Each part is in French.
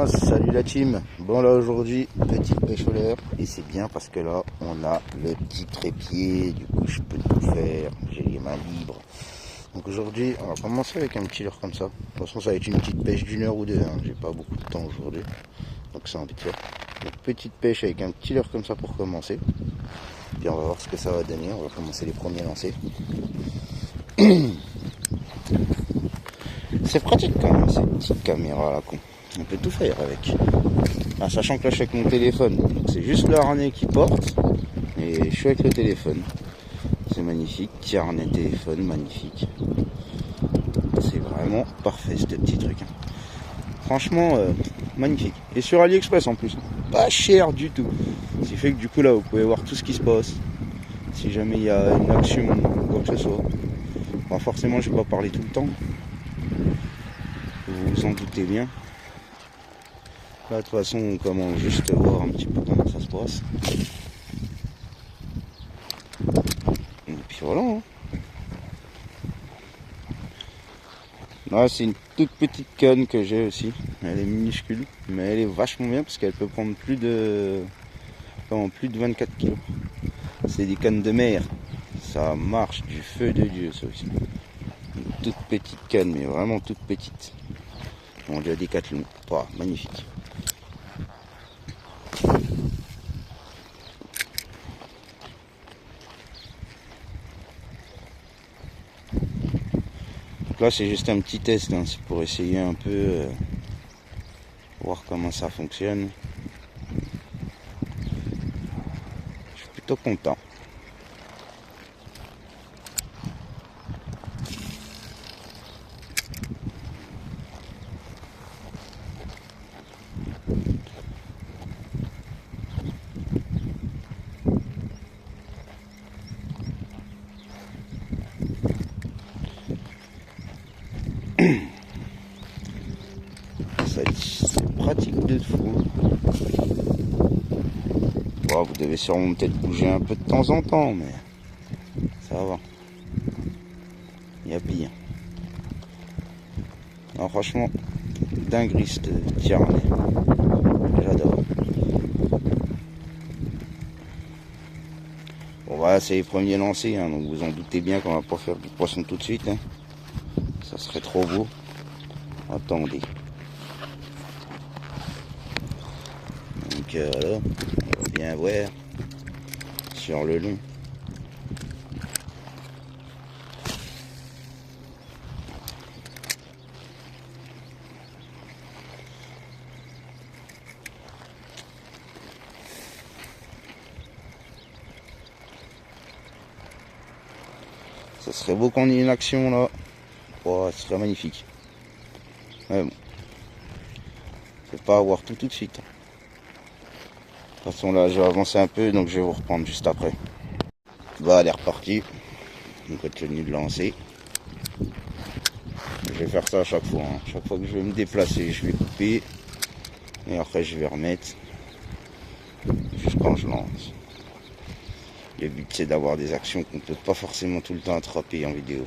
Salut la team. Bon là aujourd'hui petite pêche au leurre et c'est bien parce que là on a le petit trépied, du coup je peux tout faire, j'ai les mains libres. Donc aujourd'hui on va commencer avec un petit leurre comme ça. De toute façon ça va être une petite pêche d'une heure ou deux, hein. J'ai pas beaucoup de temps aujourd'hui, donc c'est envie de faire. Donc petite pêche avec un petit leurre comme ça pour commencer. Puis on va voir ce que ça va donner, on va commencer les premiers lancers. C'est pratique quand même cette petite caméra là con. On peut tout faire avec. Ah, sachant que là je suis avec mon téléphone, donc c'est juste le harnais qui porte et je suis avec le téléphone. C'est magnifique, petit harnais téléphone, magnifique. C'est vraiment parfait ce petit truc. Franchement, magnifique. Et sur AliExpress en plus, pas cher du tout. Ce qui fait que du coup là vous pouvez voir tout ce qui se passe. Si jamais il y a une action ou quoi que ce soit. Bon, forcément je vais pas parler tout le temps. Vous vous en doutez bien. Là, de toute façon, on commence juste à voir un petit peu comment ça se passe. Et puis voilà. Hein. Là, c'est une toute petite canne que j'ai aussi. Elle est minuscule, mais elle est vachement bien parce qu'elle peut prendre plus de 24 kg. C'est des cannes de mer. Ça marche du feu de Dieu, ça aussi. Une toute petite canne, mais vraiment toute petite. On dirait des Decathlon. Oh, magnifique. Là c'est juste un petit test, hein. C'est pour essayer un peu voir comment ça fonctionne. Je suis plutôt content. C'est pratique de fou. Bon, vous devez sûrement peut-être bouger un peu de temps en temps, mais ça va. Il y a pire. Non, franchement, dinguerie ce petit harnais. J'adore. Bon, voilà, c'est les premiers lancers, hein, donc vous en doutez bien qu'on va pas faire du poisson tout de suite. Hein. Ça serait trop beau. Attendez. Donc là, on va bien voir sur le long. Ça serait beau qu'on ait une action là. Oh, ce serait magnifique. Mais bon. Je vais pas avoir tout de suite. De toute façon là je vais avancer un peu, donc je vais vous reprendre juste après. Bah elle est repartie. On continue de lancer. Je vais faire ça à chaque fois. Hein. Chaque fois que je vais me déplacer, je vais couper. Et après je vais remettre. Juste quand je lance. Le but c'est d'avoir des actions qu'on ne peut pas forcément tout le temps attraper en vidéo.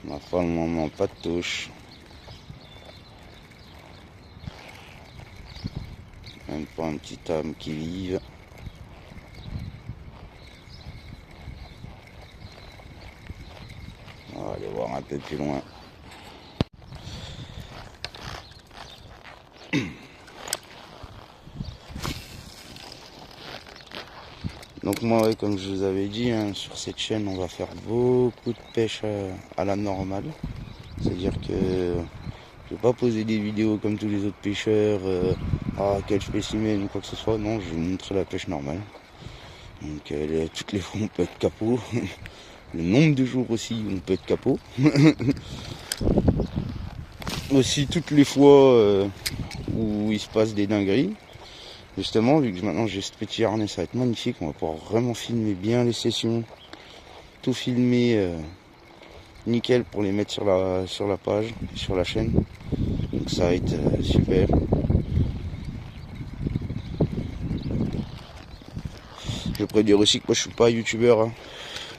On a pour le moment pas de touche. Même pas un petit âme qui vive. On va aller voir un peu plus loin. Donc moi, ouais, comme je vous avais dit, hein, sur cette chaîne, on va faire beaucoup de pêche à la normale. C'est-à-dire que je vais pas poser des vidéos comme tous les autres pêcheurs, quel spécimen ou quoi que ce soit. Non, je vais vous montrer la pêche normale. Donc toutes les fois, on peut être capot. Le nombre de jours aussi, on peut être capot. Aussi toutes les fois où il se passe des dingueries. Justement, vu que maintenant j'ai ce petit harnais, ça va être magnifique. On va pouvoir vraiment filmer bien les sessions. Tout filmer nickel pour les mettre sur la page, sur la chaîne. Donc ça va être super. Je pourrais dire aussi que moi je suis pas youtubeur. Hein.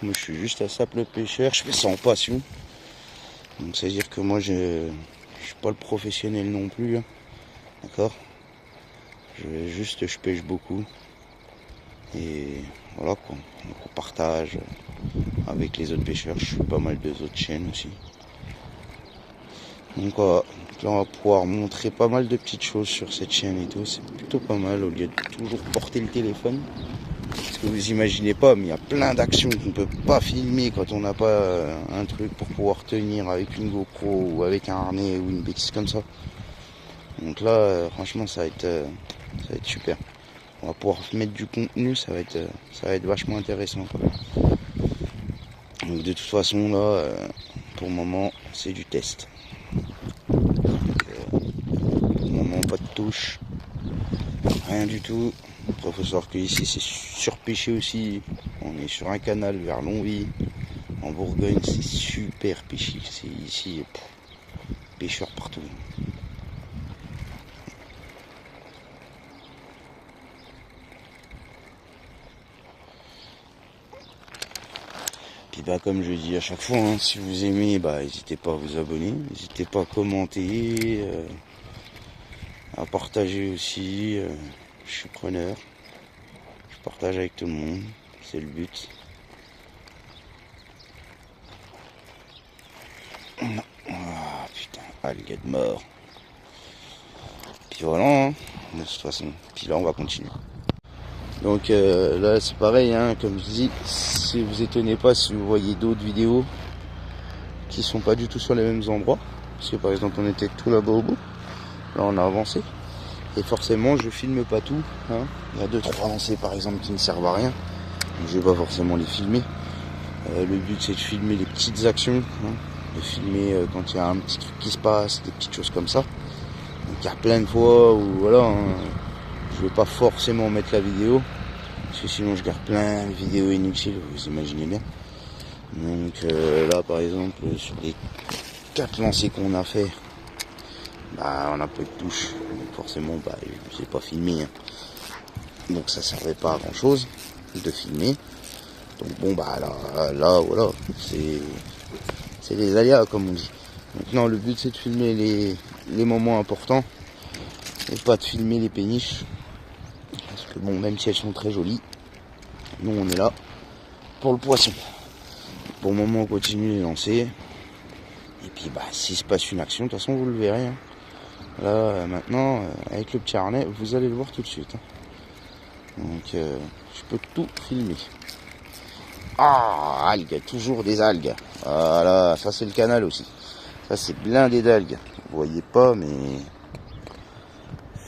Moi je suis juste un simple pêcheur. Je fais ça en passion. Donc ça veut dire que moi je suis pas le professionnel non plus. Hein. D'accord ? Je pêche beaucoup. Et voilà quoi. Donc on partage avec les autres pêcheurs. Je suis pas mal de autres chaînes aussi. Donc voilà. Là on va pouvoir montrer pas mal de petites choses sur cette chaîne et tout. C'est plutôt pas mal au lieu de toujours porter le téléphone. Parce que vous imaginez pas, mais il y a plein d'actions qu'on peut pas filmer quand on n'a pas un truc pour pouvoir tenir avec une GoPro ou avec un harnais ou une bêtise comme ça. Donc là, franchement, ça va être super. On va pouvoir mettre du contenu, ça va être vachement intéressant, quoi. Donc de toute façon, là, pour le moment, c'est du test. Donc, pour le moment, pas de touche, rien du tout. Après, il faut savoir qu'ici, c'est surpêché aussi. On est sur un canal vers Longwy. En Bourgogne, c'est super pêché. C'est ici, pêcheurs partout. Puis bah comme je dis à chaque fois, hein, si vous aimez, n'hésitez pas à vous abonner, n'hésitez pas à commenter, à partager aussi. Je suis preneur. Je partage avec tout le monde, c'est le but. Ah putain, algue de mort. Puis voilà, hein, de toute façon. Puis là on va continuer. Donc là c'est pareil, hein, comme je dis, si vous étonnez pas si vous voyez d'autres vidéos qui sont pas du tout sur les mêmes endroits. Parce que par exemple on était tout là-bas au bout. Là on a avancé. Et forcément je filme pas tout. Hein. Il y a 2-3 lancers par exemple qui ne servent à rien. Donc je vais pas forcément les filmer. Le but c'est de filmer les petites actions. Hein. De filmer quand il y a un petit truc qui se passe, des petites choses comme ça. Donc il y a plein de fois où voilà, hein, je vais pas forcément mettre la vidéo. Parce que sinon je garde plein de vidéos inutiles, vous imaginez bien. Donc là par exemple sur les 4 lancers qu'on a fait, on a peu de touches. Donc forcément je n'ai pas filmé. Hein. Donc ça servait pas à grand chose de filmer. Donc bon là voilà, c'est les aléas comme on dit. Maintenant le but c'est de filmer les moments importants et pas de filmer les péniches. Parce que bon, même si elles sont très jolies, nous on est là pour le poisson. Pour le moment on continue les lancer. Et puis s'il se passe une action, de toute façon vous le verrez. Hein. Là maintenant, avec le petit harnais, vous allez le voir tout de suite. Hein. Donc je peux tout filmer. Ah, algues, toujours des algues. Voilà, ça c'est le canal aussi. Ça c'est blindé d'algues. Vous voyez pas, mais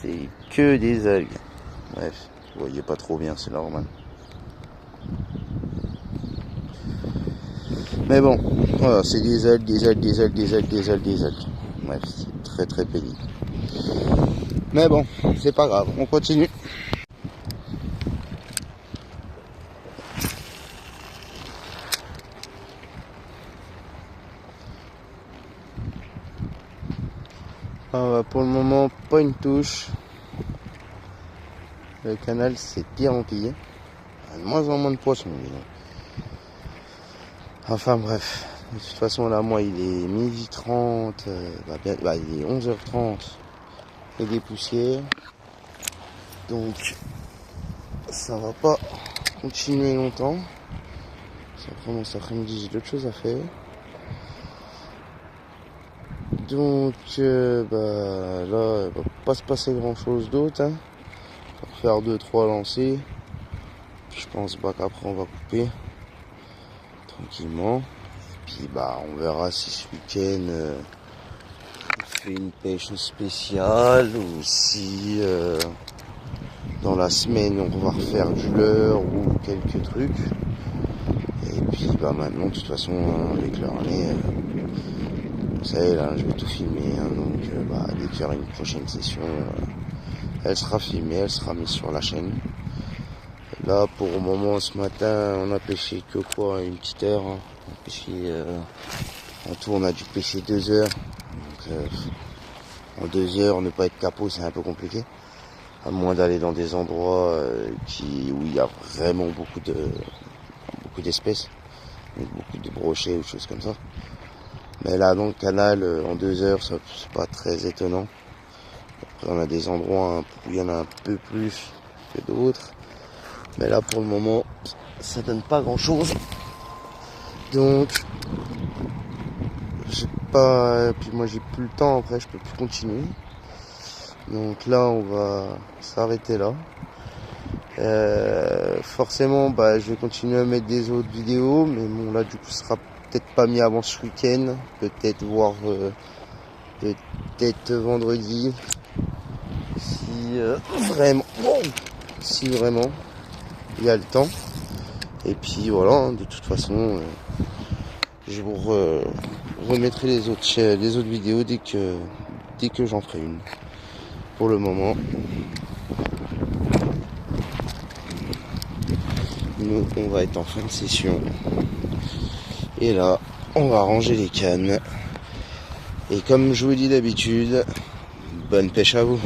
c'est que des algues. Bref, vous voyez pas trop bien, c'est normal. Mais bon, voilà, c'est des algues. Bref, c'est très très pénible. Mais bon, c'est pas grave, on continue. Pour le moment, pas une touche. Le canal c'est pire en pire. De moins en moins de poissons. Enfin bref. De toute façon là moi il est 12h30, il est 11h30 et des poussières. Donc ça va pas continuer longtemps. Vraiment cet après-midi j'ai d'autres choses à faire. Donc là il va pas se passer grand chose d'autre. Hein. On va faire 2-3 lancers. Puis je pense qu'après on va couper tranquillement. Puis on verra si ce week-end on fait une pêche spéciale ou si dans la semaine on va refaire du leurre ou quelques trucs. Et puis maintenant de toute façon avec le harnais, vous savez là je vais tout filmer. Hein, donc dès qu'il y aura une prochaine session, elle sera filmée, elle sera mise sur la chaîne. Là pour le moment ce matin on a pêché que quoi, une petite heure. Hein. On a pêché, en tout on a dû pêcher 2 heures. Donc en 2 heures ne pas être capot c'est un peu compliqué. À moins d'aller dans des endroits où il y a vraiment beaucoup d'espèces. Beaucoup de brochets ou choses comme ça. Mais là dans le canal en 2 heures c'est pas très étonnant. Après on a des endroits où il y en a un peu plus que d'autres. Mais là pour le moment ça donne pas grand chose. Donc puis moi j'ai plus le temps après, je peux plus continuer. Donc là on va s'arrêter là. Forcément je vais continuer à mettre des autres vidéos, mais bon là du coup ce sera peut-être pas mis avant ce week-end, peut-être peut-être vendredi si vraiment il y a le temps. Et puis voilà, de toute façon je vous remettrai les autres vidéos dès que j'en ferai une. Pour le moment, nous on va être en fin de session. Et là, on va ranger les cannes. Et comme je vous dis d'habitude, bonne pêche à vous.